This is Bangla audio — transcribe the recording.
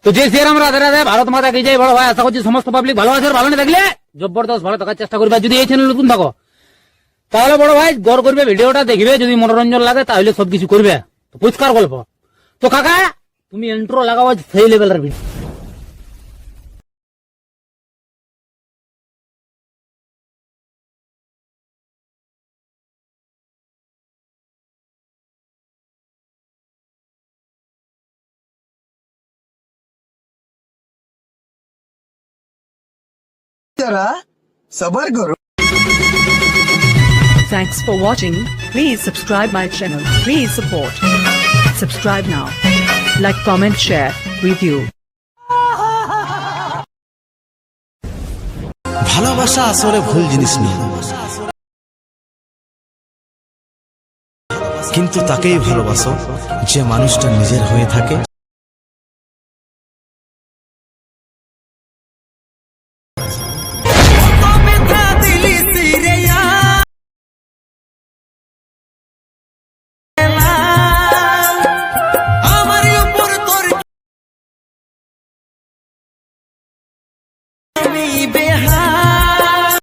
তো যে শ্রীরাম রাধে রাধে, ভারত মাতা কি জয়। বড় ভাই আশা করছি সমস্ত পাবলিক ভালো আছে, ভালো না থাকলে জবরদস্ত ভালো থাকার চেষ্টা করবে। যদি এই চ্যানেল নতুন থাকো তাহলে বড় ভাই গড় করবে, ভিডিওটা দেখবে, যদি মনোরঞ্জন লাগে তাহলে সবকিছু করবে। তো পরিষ্কার গল্প। তো কাকা তুমি ইন্ট্রো লাগাও সেই লেভেলের ভিডিও। जरा सबर करो। Thanks for watching. Please subscribe my channel. Please support. Subscribe now. Like, comment, share, review. ভালোবাসা আসলে ভুল জিনিস নয়, কিন্তু তাকেই ভালোবাসো যে মানুষটা নিজের হয়ে থাকে।